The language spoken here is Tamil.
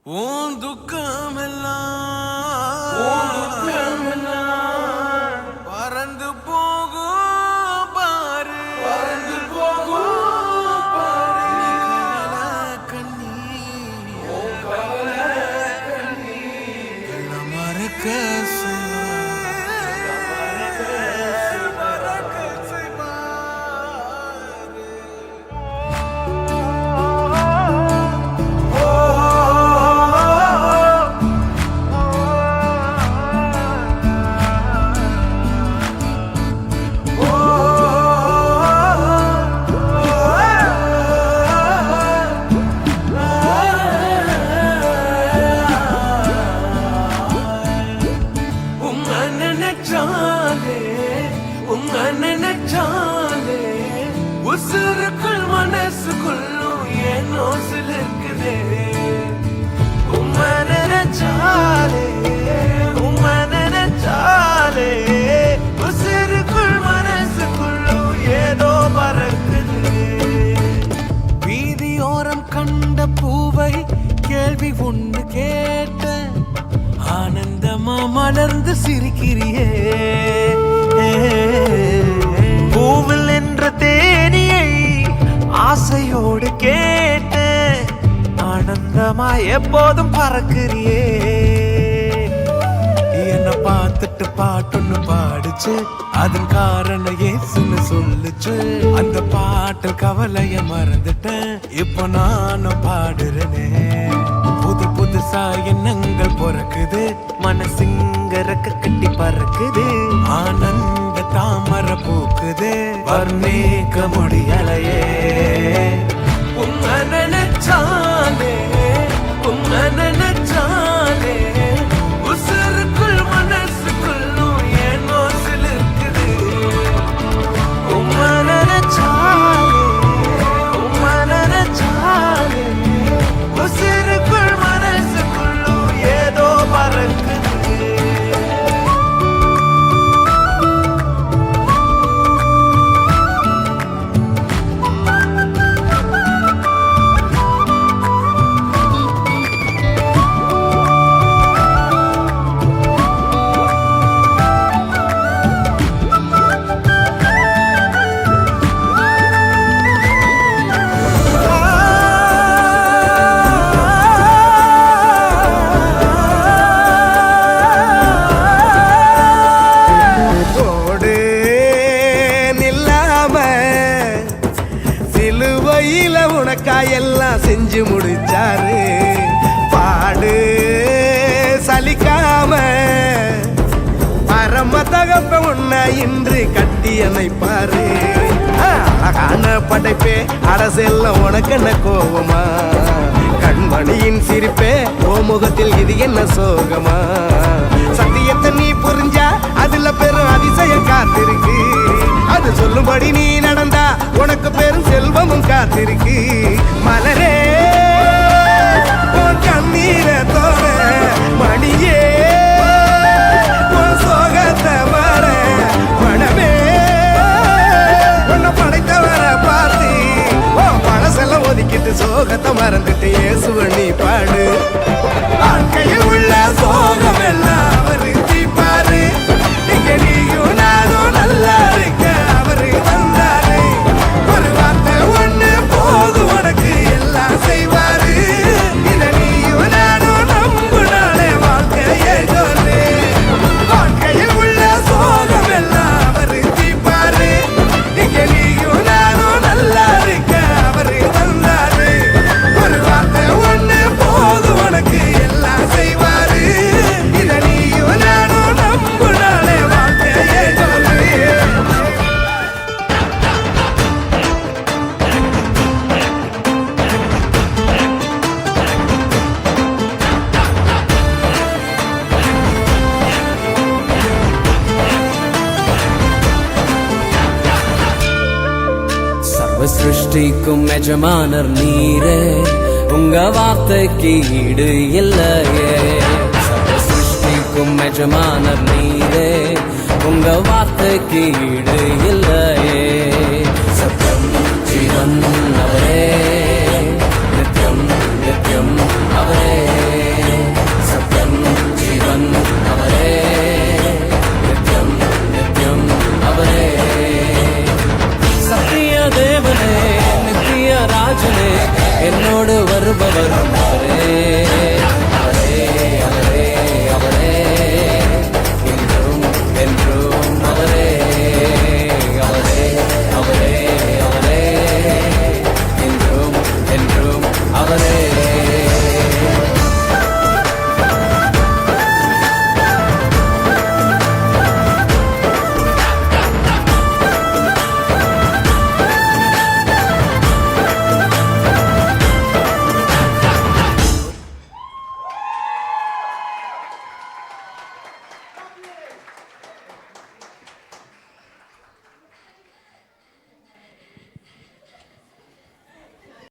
உன் துக்கமெல்லாம் பறந்து போகும் பாரு, பறந்து போகும் பாரு. கண்ணீ எல்லாம் மறக்க நினைச்சாலே உசுருக்குள் மனசுக்குள்ளும் ஏனோ சிலிருக்குதே. உம்மை நினைச்சாலே உசுருக்குள் மனசுக்குள்ளும் ஏதோ பறக்குது. வீதியோரம் கண்ட பூவை கேள்வி ஒன்று கேட்ட ஆனந்தமா மலர்ந்து சிரிக்கிறியே. பூவில் என்ற தேனியை ஆசையோடு கேட்டு ஆனந்தமா எப்போதும் பறக்கிறியே. என்ன பார்த்துட்டு பாட்டொன்னு பாடுச்சு, அதன் காரணம் ஏசுன்னு சொல்லுச்சு. அந்த பாட்டில் கவலைய மறந்துட்டேன், இப்போ நானும் பாடுறேனே. புது புதுசா எண்ணங்கள் பிறக்குது, மனசுங்க ரெக்க கட்டி பறக்குது. ஆனந்த தாமர பூக்குது, வர்ணிக்க முடியலையே. உம்மை நினைச்சாலே உசுருக்குள் மனசுக்குள்ளும் ஏனோ சிலிருக்குது. உம்மை நினைச்சாலே உசுருக்குள் மனசுக்குள்ளும் ஏதோ பறக்குது. எல்லாம் செஞ்சு முடிச்சாரு, பாடு சலிக்காம பரம தகப்ப உன்னை இன்று கட்டி அமைப்பாரு. அழகான படைப்பே அரசெல்லாம் உனக்கு என்ன கோபமா? கண்மணியின் சிரிப்பே ஓ முகத்தில் இது என்ன சோகமா? சத்தியத்தை நீ புரிஞ்சா அதுல பெரும் அதிசயம் காத்திருக்கு. அது சொல்லும்படி நீ நடந்தா உனக்கு பெரும் செல்வமும் காத்திருக்கு. மலரே உன் கண்ணீரை தோற, மணியே உன் சோகத்தை மாற, பணமே உன்னை படைத்தவர பார்த்து உன் பழசெல்லாம் ஒதுக்கிட்டு சோகத்தை மறந்துட்டு இயேசுவை நீ பாடு. வாழ்க்கையில் உள்ள சோகம் எல்லாம் அவரு தீப்பாரு. இங்க நீயும் நானும் நல்லா இருக்க அவரு வந்தாரு. ஒரு வார்த்தை ஒண்ணு போது உனக்கு எல்லாம் செய்வாரு. இத நீயும் நானும் நம்புனாலே வாழ்க்கையே சொல்லு. வாழ்க்கையில் உள்ள சோகம் எல்லாம் அவரு தீப்பாரு. இங்க நீயும் நானும் நல்லா இருக்க அவரு வந்தாரு. ஒரு வார்த்தை ஒண்ணு போது உனக்கு எல்லாம் செய்வாரு. இத நீயும் நானும் நம்புனாலே வாழ்க்கையே சொல்லு. சர்வ சிருஷ்டிக்கும் எஜமானர் நீரே, உங்க வார்த்தைக்கு ஈடு இல்லையே. சர்வ சிருஷ்டிக்கும் எஜமானர் நீரே, உங்க வார்த்தைக்கு ஈடு இல்லையே. சத்தம் ஜீவன் அவரே, நித்யம் நித்யம் அவரே. தருபவரும் அவரே அவரே அவரே அவரே என்றும் என்றும் அவரே அவரே அவரே அவரே என்றும் என்றும் அவரே